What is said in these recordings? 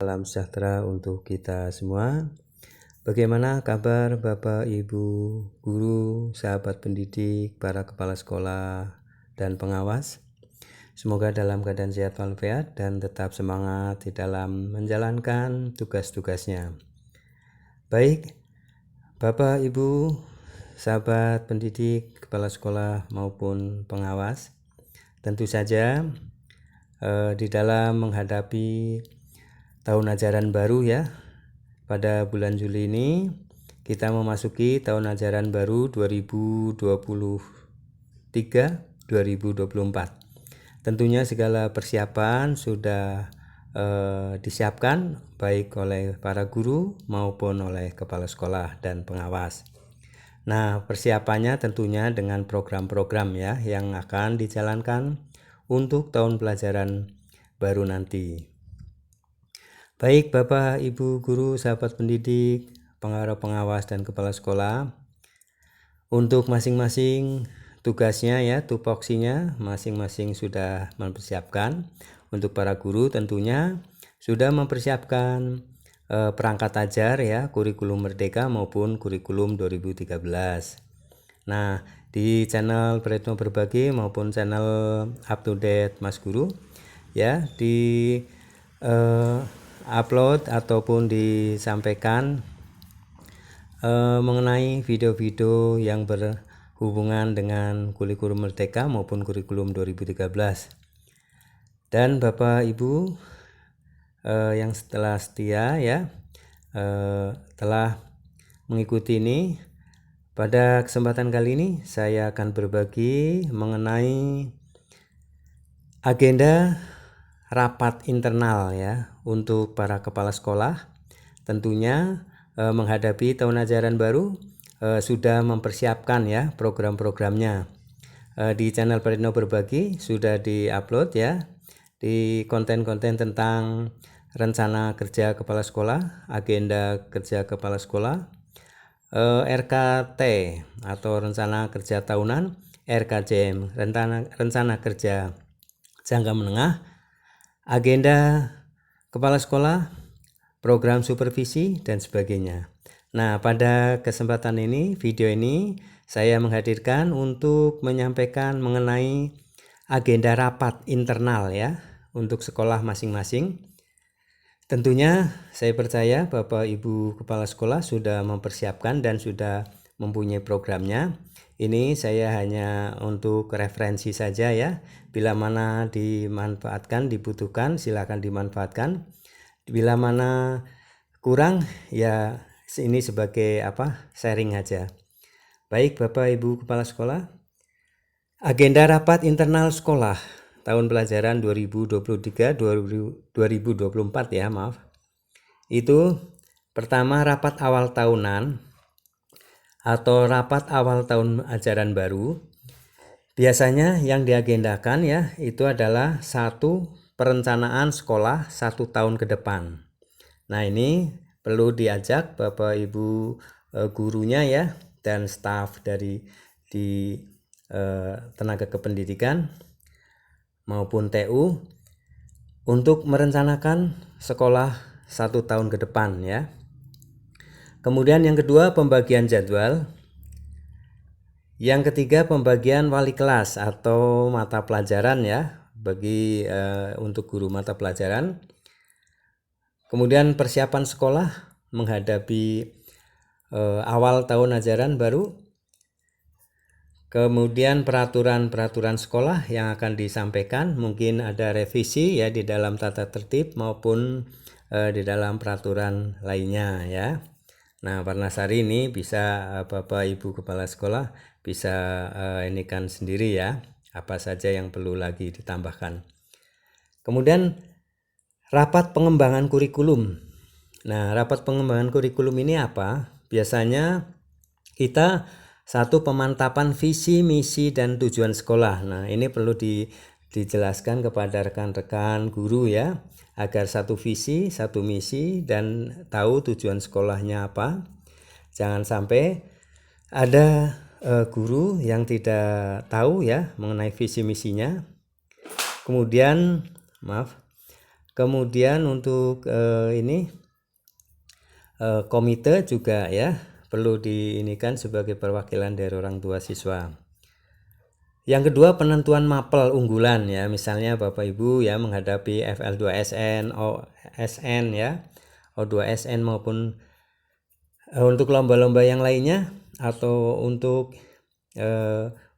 Salam sejahtera untuk kita semua. Bagaimana kabar Bapak, Ibu, guru, sahabat pendidik, para kepala sekolah, dan pengawas? Semoga dalam keadaan sehat walafiat dan tetap semangat di dalam menjalankan tugas-tugasnya. Baik, Bapak, Ibu, sahabat pendidik, kepala sekolah maupun pengawas, tentu saja di dalam menghadapi tahun ajaran baru ya, pada bulan Juli ini kita memasuki tahun ajaran baru 2023-2024. Tentunya segala persiapan sudah disiapkan baik oleh para guru maupun oleh kepala sekolah dan pengawas. Nah, persiapannya tentunya dengan program-program ya yang akan dijalankan untuk tahun pelajaran baru nanti. Baik Bapak, Ibu, guru, sahabat pendidik, pengarah pengawas, dan kepala sekolah, untuk masing-masing tugasnya ya, tupoksinya masing-masing sudah mempersiapkan. Untuk para guru tentunya sudah mempersiapkan perangkat ajar ya, kurikulum Merdeka maupun kurikulum 2013. Nah, di channel Pretno Berbagi maupun channel Up to Date Mas Guru ya, di upload ataupun disampaikan mengenai video-video yang berhubungan dengan kurikulum Merdeka maupun kurikulum 2013. Dan Bapak Ibu yang telah setia ya telah mengikuti ini, pada kesempatan kali ini saya akan berbagi mengenai agenda rapat internal ya untuk para kepala sekolah. Tentunya menghadapi tahun ajaran baru sudah mempersiapkan ya program-programnya. Di channel Pretno Berbagi sudah diupload ya di konten-konten tentang rencana kerja kepala sekolah, agenda kerja kepala sekolah, RKT atau rencana kerja tahunan, RKJM, rencana kerja jangka menengah, agenda kepala sekolah, program supervisi, dan sebagainya. Nah, pada kesempatan ini, video ini saya menghadirkan untuk menyampaikan mengenai agenda rapat internal ya untuk sekolah masing-masing. Tentunya saya percaya Bapak Ibu kepala sekolah sudah mempersiapkan dan sudah mempunyai programnya. Ini saya hanya untuk referensi saja ya. Bila mana dimanfaatkan, dibutuhkan, silakan dimanfaatkan. Bila mana kurang ya ini sebagai sharing aja. Baik Bapak Ibu kepala sekolah, agenda rapat internal sekolah tahun pelajaran 2023-2024 ya, maaf. Itu pertama rapat awal tahunan atau rapat awal tahun ajaran baru. Biasanya yang diagendakan ya itu adalah satu perencanaan sekolah 1 tahun ke depan. Nah, ini perlu diajak Bapak Ibu gurunya ya dan staf dari di tenaga kependidikan maupun TU untuk merencanakan sekolah 1 tahun ke depan ya. Kemudian yang kedua pembagian jadwal. Yang ketiga pembagian wali kelas atau mata pelajaran ya bagi untuk guru mata pelajaran. Kemudian persiapan sekolah menghadapi awal tahun ajaran baru. Kemudian peraturan-peraturan sekolah yang akan disampaikan, mungkin ada revisi ya di dalam tata tertib maupun di dalam peraturan lainnya ya. Nah, Parnasari ini bisa Bapak Ibu kepala sekolah bisa ini kan sendiri ya, apa saja yang perlu lagi ditambahkan. Kemudian rapat pengembangan kurikulum. Nah, rapat pengembangan kurikulum ini apa? Biasanya kita satu pemantapan visi, misi, dan tujuan sekolah. Nah, ini perlu dijelaskan kepada rekan-rekan guru ya, agar satu visi, satu misi, dan tahu tujuan sekolahnya apa. Jangan sampai ada guru yang tidak tahu ya mengenai visi misinya. Kemudian Kemudian untuk ini komite juga ya perlu diinikan sebagai perwakilan dari orang tua siswa. Yang kedua, penentuan mapel unggulan ya, misalnya Bapak Ibu ya menghadapi FL2SN, OSN ya, O2SN maupun untuk lomba-lomba yang lainnya atau untuk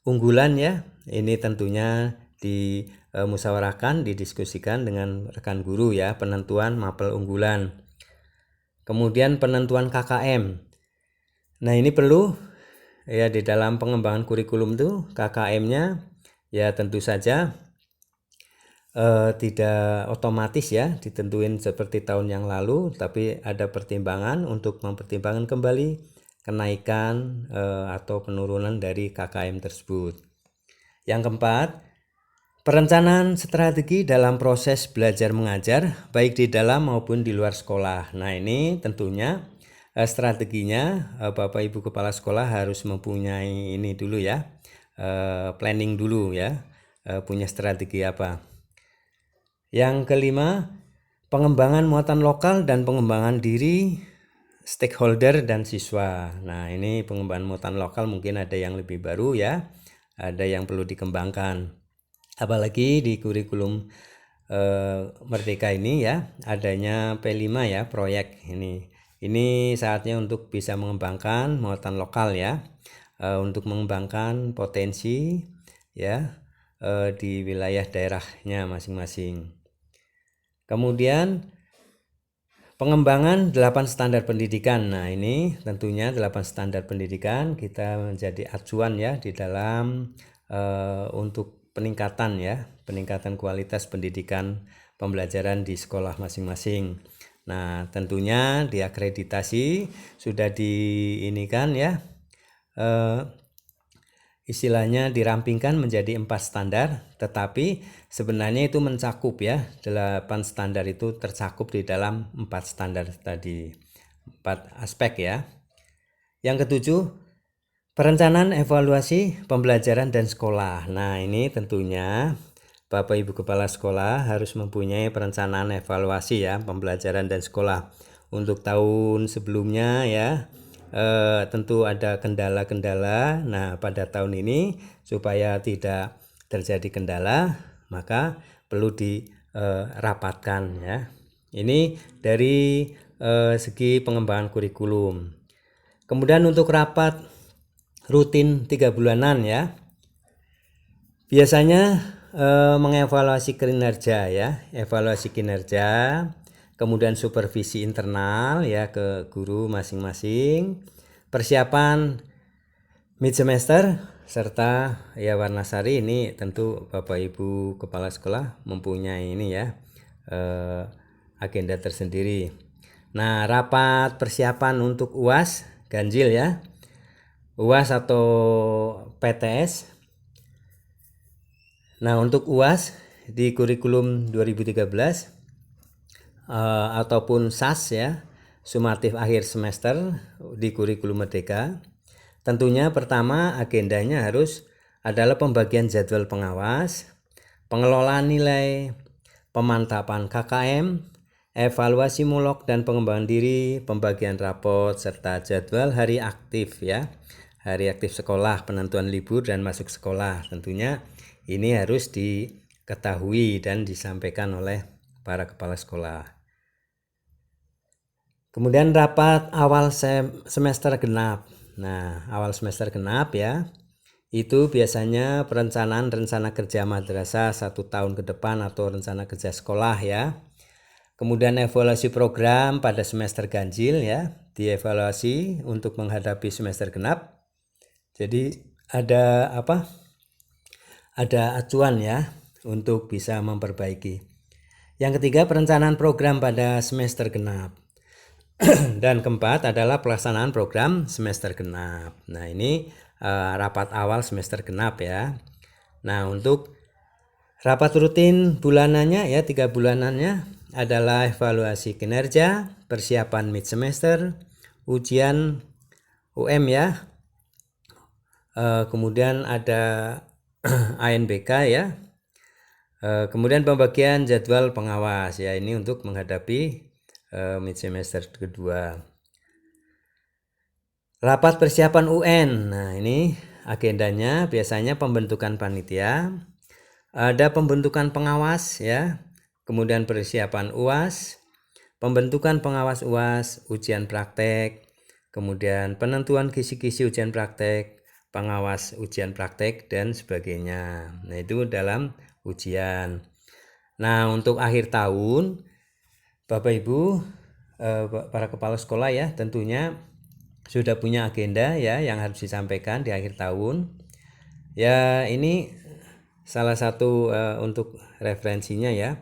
unggulan ya, ini tentunya dimusyawarahkan, didiskusikan dengan rekan guru ya, penentuan mapel unggulan. Kemudian penentuan KKM. Nah, ini perlu ya di dalam pengembangan kurikulum tuh KKM-nya ya tentu saja tidak otomatis ya ditentuin seperti tahun yang lalu, tapi ada pertimbangan untuk mempertimbangkan kembali kenaikan atau penurunan dari KKM tersebut. Yang keempat, perencanaan strategi dalam proses belajar mengajar baik di dalam maupun di luar sekolah. Nah, ini tentunya strateginya Bapak Ibu Kepala Sekolah harus mempunyai ini dulu ya, planning dulu ya, punya strategi apa. Yang kelima, pengembangan muatan lokal dan pengembangan diri stakeholder dan siswa. Nah, ini pengembangan muatan lokal mungkin ada yang lebih baru ya, ada yang perlu dikembangkan. Apalagi di kurikulum Merdeka ini ya, adanya P5 ya, proyek ini. Ini saatnya untuk bisa mengembangkan muatan lokal ya, untuk mengembangkan potensi ya di wilayah daerahnya masing-masing. Kemudian pengembangan 8 standar pendidikan. Nah, ini tentunya 8 standar pendidikan kita menjadi acuan ya di dalam untuk peningkatan ya, peningkatan kualitas pendidikan pembelajaran di sekolah masing-masing. Nah, tentunya diakreditasi sudah diinikan ya, istilahnya dirampingkan menjadi 4 standar, tetapi sebenarnya itu mencakup ya, 8 standar itu tercakup di dalam 4 standar tadi, 4 aspek ya. Yang ketujuh, perencanaan evaluasi pembelajaran dan sekolah. Nah, ini tentunya Bapak Ibu Kepala Sekolah harus mempunyai perencanaan evaluasi ya pembelajaran dan sekolah. Untuk tahun sebelumnya ya tentu ada kendala-kendala. Nah, pada tahun ini supaya tidak terjadi kendala, maka perlu dirapatkan ya. Ini dari segi pengembangan kurikulum. Kemudian untuk rapat rutin 3 bulanan ya, biasanya mengevaluasi kinerja ya, evaluasi kinerja, kemudian supervisi internal ya ke guru masing-masing, persiapan mid semester, serta ya Warnasari ini tentu Bapak Ibu Kepala Sekolah mempunyai ini ya agenda tersendiri. Nah, rapat persiapan untuk UAS ganjil ya, UAS atau PTS. Nah, untuk UAS di kurikulum 2013 ataupun SAS ya, sumatif akhir semester di kurikulum Merdeka, tentunya pertama agendanya harus adalah pembagian jadwal pengawas, pengelolaan nilai, pemantapan KKM, evaluasi mulok dan pengembangan diri, pembagian rapot, serta jadwal hari aktif ya, hari aktif sekolah, penentuan libur dan masuk sekolah. Tentunya ini harus diketahui dan disampaikan oleh para kepala sekolah. Kemudian rapat awal semester genap. Nah, awal semester genap ya, itu biasanya perencanaan rencana kerja madrasah 1 tahun ke depan atau rencana kerja sekolah ya. Kemudian evaluasi program pada semester ganjil ya, dievaluasi untuk menghadapi semester genap. Jadi ada apa? Ada acuan ya untuk bisa memperbaiki. Yang ketiga, perencanaan program pada semester genap. Dan keempat adalah pelaksanaan program semester genap. Nah, ini rapat awal semester genap ya. Nah, untuk rapat rutin bulanannya ya, 3 bulanannya adalah evaluasi kinerja, persiapan mid semester, ujian UM ya. Kemudian ada ANBK ya, Kemudian pembagian jadwal pengawas ya, ini untuk menghadapi mid semester kedua. Rapat persiapan UN. Nah, ini agendanya biasanya pembentukan panitia, ada pembentukan pengawas ya, kemudian persiapan UAS, pembentukan pengawas UAS, ujian praktek, kemudian penentuan kisi-kisi ujian praktek, pengawas ujian praktek dan sebagainya. Nah, itu dalam ujian. Nah, untuk akhir tahun Bapak Ibu para kepala sekolah ya tentunya sudah punya agenda ya yang harus disampaikan di akhir tahun. Ya, ini salah satu untuk referensinya ya,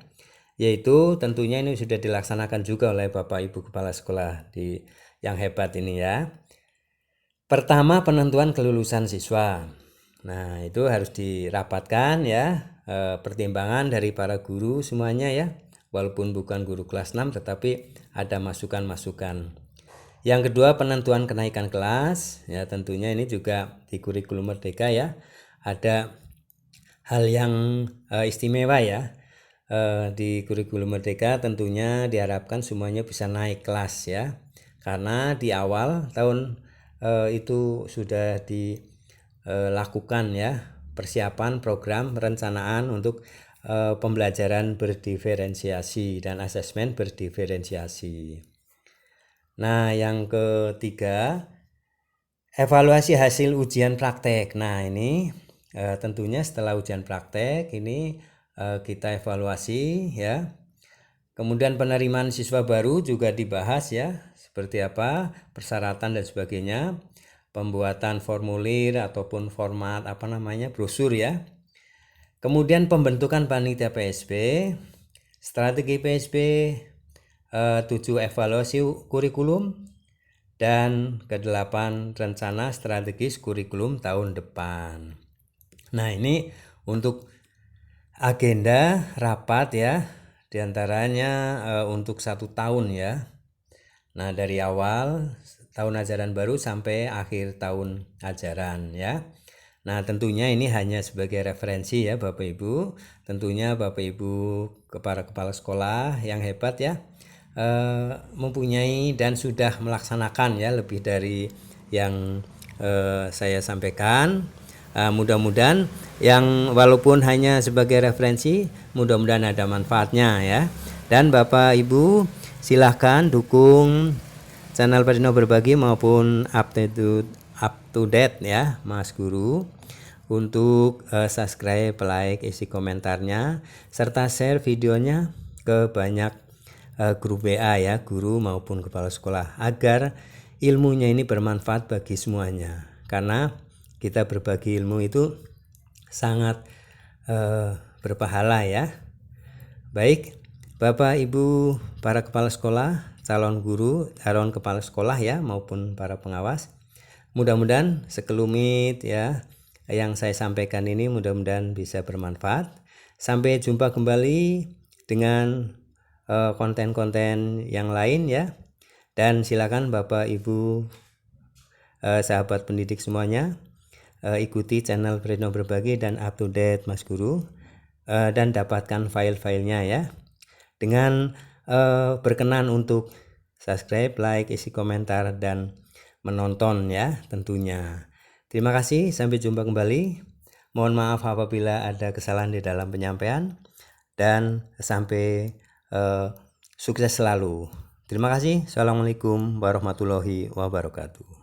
yaitu tentunya ini sudah dilaksanakan juga oleh Bapak Ibu kepala sekolah di yang hebat ini ya. Pertama, penentuan kelulusan siswa. Nah, itu harus dirapatkan ya, pertimbangan dari para guru semuanya ya. Walaupun bukan guru kelas 6 tetapi ada masukan-masukan. Yang kedua, penentuan kenaikan kelas ya, tentunya ini juga di kurikulum Merdeka ya. Ada hal yang istimewa ya. Di kurikulum Merdeka tentunya diharapkan semuanya bisa naik kelas ya. Karena di awal tahun itu sudah dilakukan ya persiapan program perencanaan untuk pembelajaran berdiferensiasi dan asesmen berdiferensiasi. Nah, yang ketiga, evaluasi hasil ujian praktek. Nah, ini tentunya setelah ujian praktek ini kita evaluasi ya. Kemudian penerimaan siswa baru juga dibahas ya, seperti apa persyaratan dan sebagainya, pembuatan formulir ataupun format brosur ya. Kemudian pembentukan panitia PSB, strategi PSB, 7 evaluasi kurikulum, dan ke-8 rencana strategis kurikulum tahun depan. Nah, ini untuk agenda rapat ya, diantaranya untuk 1 tahun ya. Nah, dari awal tahun ajaran baru sampai akhir tahun ajaran ya. Nah, tentunya ini hanya sebagai referensi ya Bapak Ibu. Tentunya Bapak Ibu para kepala sekolah yang hebat ya, mempunyai dan sudah melaksanakan ya lebih dari yang saya sampaikan. Mudah-mudahan yang walaupun hanya sebagai referensi, mudah-mudahan ada manfaatnya ya. Dan Bapak Ibu silahkan dukung channel Padino Berbagi maupun up to date ya Mas Guru untuk subscribe, like, isi komentarnya serta share videonya ke banyak grup WA ya, guru maupun kepala sekolah, agar ilmunya ini bermanfaat bagi semuanya. Karena kita berbagi ilmu itu sangat berpahala ya. Baik, Bapak Ibu para kepala sekolah, calon guru, calon kepala sekolah ya maupun para pengawas, mudah-mudahan sekelumit ya yang saya sampaikan ini mudah-mudahan bisa bermanfaat. Sampai jumpa kembali dengan konten-konten yang lain ya. Dan silakan Bapak Ibu sahabat pendidik semuanya ikuti channel Padino Berbagi dan up to date Mas Guru, dan dapatkan file-filenya ya. Dengan berkenan untuk subscribe, like, isi komentar dan menonton ya tentunya. Terima kasih, sampai jumpa kembali. Mohon maaf apabila ada kesalahan di dalam penyampaian, dan sampai sukses selalu. Terima kasih. Assalamualaikum warahmatullahi wabarakatuh.